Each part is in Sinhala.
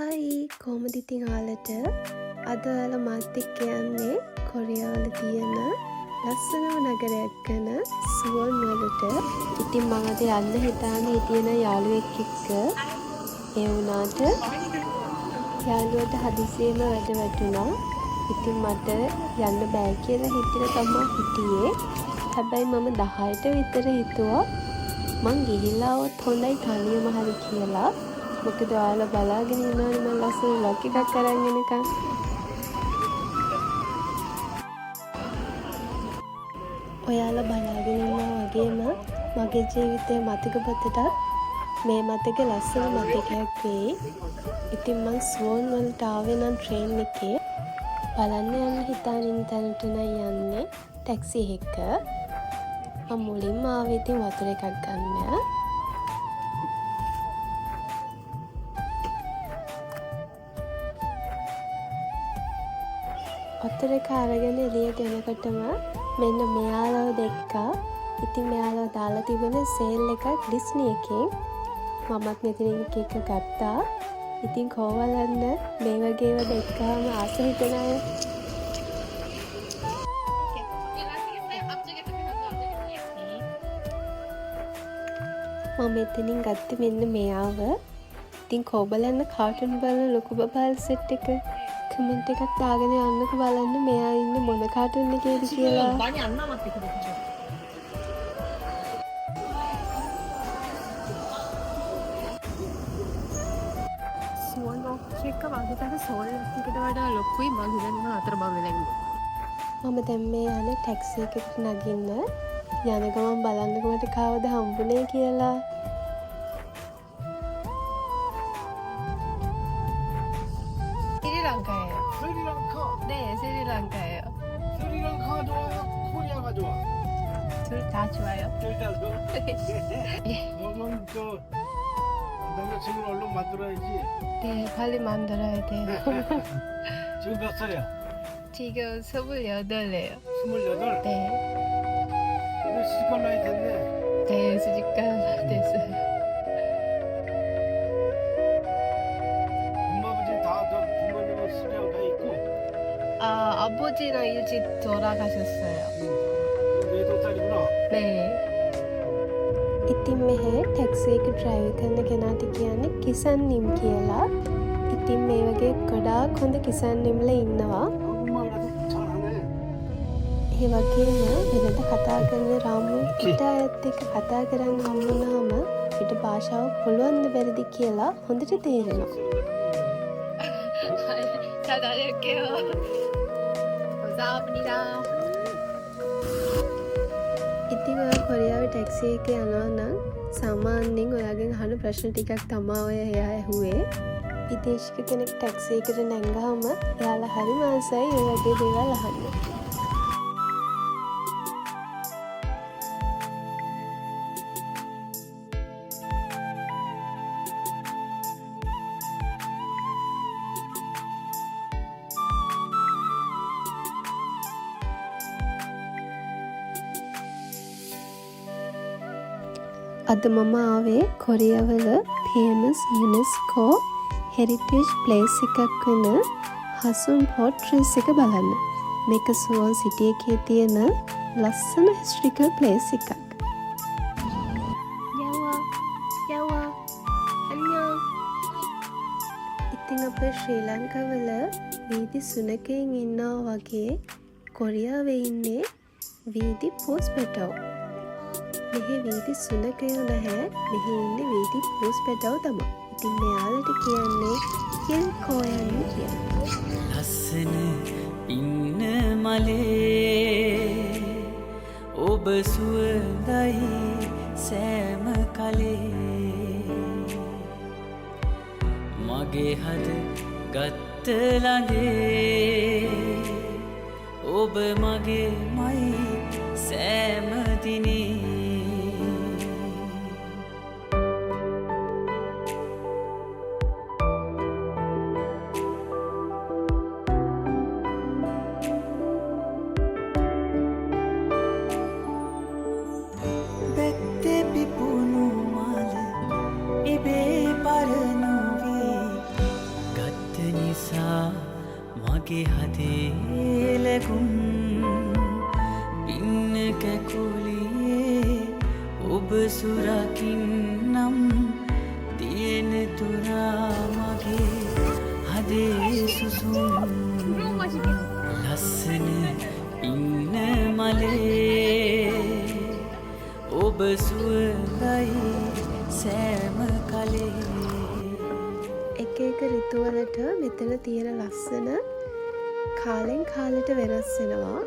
හයි කොහොමද ඉතින් ඔයාලට අද ඔයාලා මාත් එක්ක යන්නේ කොරියාවල තියෙන ලස්සනම නගරයක් ගැන සුවොන් වලට. ඉතින් මම අද යන්න හිතාන හිටියන යාළුවෙක් එක්ක. ඒ වුණාට යාළුවට හදිසියෙම වැඩ වැටුණා. ඉතින් මට යන්න බෑ කියලා හිතලා තමයි හිටියේ. හැබැයි මම 10ට විතර හිතුවා මං ගිහිල්ලා આવොත් හොඳයි තනියම හරි කියලා. මොකද ඔයාලා බලාගෙන ඉන්නවනේ මම ලස්සන vlog එකක් අරන් එනකන්. ඔයාලා බලාගෙන ඉන්නා වගේම මගේ ජීවිතයේ මතක පොතට මේ මතක ලස්සන මතකයක් වෙයි. ඉතින් මං සුවොන් වලට ආවේ නම් ට්‍රේන් එකේ. බලන්න යන්න හිතාන ඉන්න තැනට යන්නේ ටැක්සි එක. මම මුලින්ම ආවේ ඉතින් වතුර එකක් ගන්න. වතුර එක අරගෙන එළියට එනකොටම මෙන්න මෙයාලව දැක්කා. ඉතින් මෙයාලව දාලා තිබුණ සේල් එකක් ඩිස්නි එකෙන්. මමත් මෙතනින් එක ගත්තා. ඉතින් කොහොමලන්න මේ වගේ ඒවා දැක්කාම ආස හිතෙන අය මම මෙතනින් ගත්තේ මෙන්න මෙයාව. ඉතින් කොබලන්න කාටුන් බලන ලොකු බබල් සෙට් එක කමෙන්ට් එකක් දාගෙන යන්නකෝ බලන්න මෙයා ඉන්නේ මොන කාටුන් එකේද කියලා. සුවොන් ඔක්ෂේක වගේතර සෝල් එකට වඩා ලොකුයි මම හිතන්නේ අතර බව වෙලන්නේ. මම දැන් මේ යන ටැක්සි එකකට නගින්න යන ගමන් බලන්නකො මට කවද හම්බුනේ කියලා. 네, 스리랑카예요. 스리랑카가 좋아요? 코리아가 좋아? 둘 다 좋아요. 둘 다 좋아? 그러면 남자친구를 얼른 만들어야지. 네, 빨리 만들어야 돼요. 지금 몇 살이야? 지금 28이에요. 28? 네. 근데 시집갈 나이 됐네. 네, 수집가 됐어요. 엄마 아버지 다 부모님은 스리랑카에 있고. 아, 아버지는 일찍 돌아가셨어요. 4살이구나. 네. ඉතින් මෙහෙ ටැක්සි එක ඩ්‍රයිව් කරන කෙනාට කියන්නේ කිසන් නිම් කියලා. ඉතින් මේ වගේ ගොඩාක් හොඳ කිසන් නිම්ල ඉන්නවා. 한국말도 잘하네. ඒ වගේම වෙනද කතා කරන රාමු පිට අයත් එක්ක කතා කරන්න හම්බුනාම පිට භාෂාව පුළුවන්ද බැරිද කියලා හොඳට තේරෙනවා. 잘 다녀올게요. 감사합니다. ඉතින් ඔයා කොරියාවේ ටැක්සි එකේ යනවා නම් සාමාන්‍යයෙන් ඔයාගෙන් අහන ප්‍රශ්න ටිකක් තමයි ඔය එයා ඇහුවේ. විදේශික කෙනෙක් ටැක්සි එකට නැංගාම එයාලා හරිම ආසයි ඔය වගේ දේවල් අහන්න. අද මම ආවේ කොරියාවල ෆේමස් යුනෙස්කෝ හෙරිටේජ් ප්ලේස් එකක් වෙන හසුන් ෆෝර්ට්‍රස් එක බලන්න. මේක සුවොන් සිටි එකේ තියෙන ලස්සන හිස්ටරිකල් ප්ලේස් එකක්. යවා අන්‍යෝ. ඉතින් අපේ ශ්‍රී ලංකාවල වීදි සුනකයෙන් ඉන්නවා වගේ කොරියාවේ ඉන්නේ වීදි පෝස්පෙටව්. මෙහි වීදි සුනකයෝ නැහැ. මෙහි ඉන්නේ වීදි පෝස්පෙටව් තමයි. ඉතින් මෙයාලට කියන්නේ හිල්කෝයන් කියලා. ලස්සන ඉන්න මලේ ඔබ සුවඳයි සෑම කලේ මගේ හද ගත්ත ළඟේ ඔබ මගේ මයි සෑම දිනේ පිපුණු මල ඉබේ පරණු වී මගේ හදේ ලැබුම් පින්න කැකුලියේ ඔබ සුරකින්නම් තියෙන තුරා මගේ හදේ සුසුම් ලස්සන පින්න මලේ ඔබ සුවඳයි සෑම කලේ. එක එක ඍතුවලට මෙතන තියෙන ලස්සන කාලෙන් කාලෙට වෙනස් වෙනවා.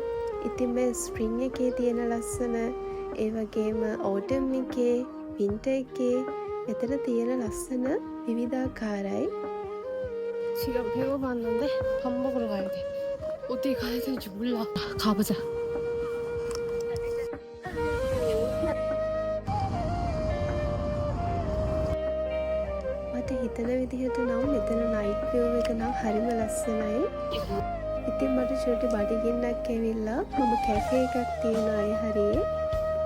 ඉතින් මේ ස්ප්‍රින්ග් එකේ තියෙන ලස්සන, ඒ වගේම ඕටම් එකේ, වින්ටර් එකේ මෙතන තියෙන ලස්සන විවිධාකාරයි. 지금 배고팠는데 밥 먹으러 가야 돼. 어디 가야 되는지 몰라. 가보자. මට හිතන විදිහට නම් මෙතන නයිට් විව් එක නම් හරිම ලස්සනයි. ඉතින් මට චුටි බඩගින්නක් ඇවිල්ලා මම කැෆේ එකක් තියෙනවා ඒ හරියේ.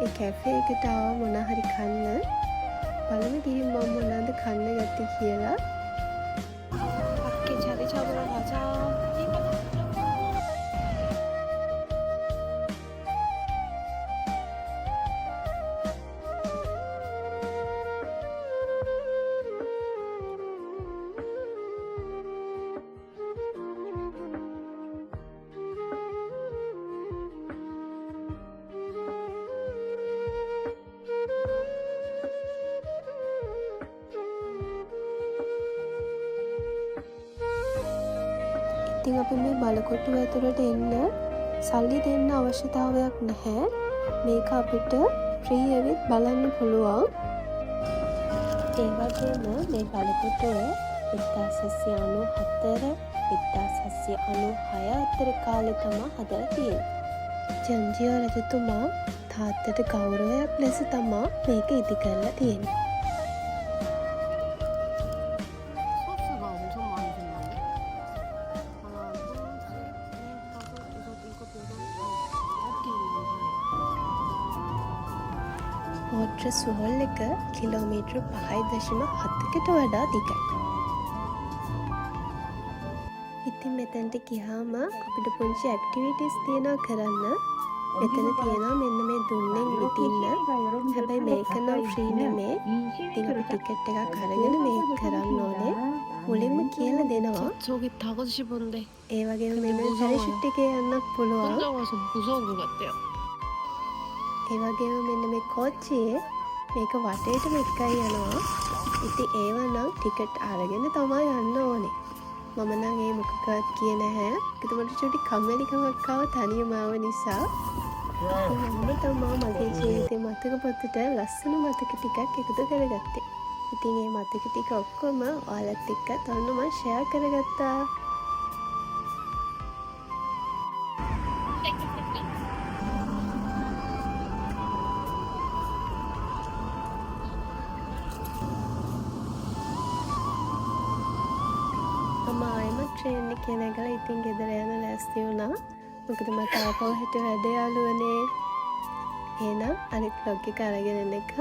ඒ කැෆේ එකට ආව මොන හරි කන්න. බලමු ගිහින් මම මොනවද කන්න ගත්තේ කියලා. 밖에 자리 잡으러 가자. ඉතින් අපි මේ බලකොට්ටුව ඇතුළට එන්න සල්ලි දෙන්න අවශ්‍යතාවයක් නැහැ. මේක අපිට ෆ්‍රී ඇවිත් බලන්න පුළුවන්. ඒ වගේම මේ බලකොටුව 1794 1796 අතර කාලේ තමයි හදලා තියෙන්නේ. ජන්ජියෝ රජතුමා තාත්තට ගෞරවයක් ලෙස තමයි මේක ඉදි කරලා තියෙන්නේ. 소스가 엄청 많이 생겼네. 하나, 둘, 셋, 넷, 다섯, 여섯, 일곱, 여덟, 아홉 개 있는데. වෝට්‍රස් වෝල් එක කිලෝමීටර් 5.7කට වඩා දිගයි. ඉතින් මෙතැන්ට ගියාම අපිට පුංචි ඇක්ටිවිටිස් තියෙනවා කරන්න. මෙතන තියෙනවා මෙන්න මේ දුන්නෙන් විදින්න. හැබැයි මේක නම් ෆ්‍රී නෙමේ. ඉතින් අපි ටිකට් එකක් අරගෙන මේක කරන්න ඕනේ. මුලින්ම කියලා දෙනවා. 저기 타고 싶은데 ඒ වගේම මෙන්න පැරෂුට් එකේ යන්නත් පුළුවන්. 혼자 와서 무서운 것 같아요. ඒ වගේම මෙන්න මේ කෝච්චියේ මේක වටේටම එකයි යනවා. ඉතින් ඒව නම් ටිකට් අරගෙන තමයි යන්න ඕනේ. මම නම් ඒ මොකක්වත් කියේ නැහැ. ඒකට මට චුටි කම්මැලිකමක් ආව තනියම ආව නිසා. මම තමයි මගේ ජීවිතේ මතක පොතට ලස්සන මතක ටිකක් එකතු කරගත්තේ. ඉතින් මේ මතක ටික ඔක්කොම ඔයාලත් එක්කත් ඔන්න මම ෂෙයා කරගත්තා. මම ආයෙම ට්‍රේන් එකේ නැගලා ඉතින් ගෙදර යන ලෑස්ති වුණා. මොකද මට ආපහු හෙට වැඩ යාළුවනේ. එහෙනම් අනිත් vlog එක අරගෙන එන එක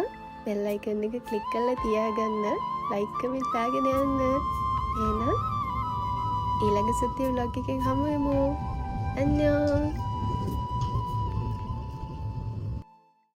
බෙල් අයිකන් එක ක්ලික් කරලා තියාගන්න. ලයික් කමෙන්ට් දාගෙන යන්න. එහෙනම් ඊළඟ සතියේ vlog එකෙන් හමු වෙමු.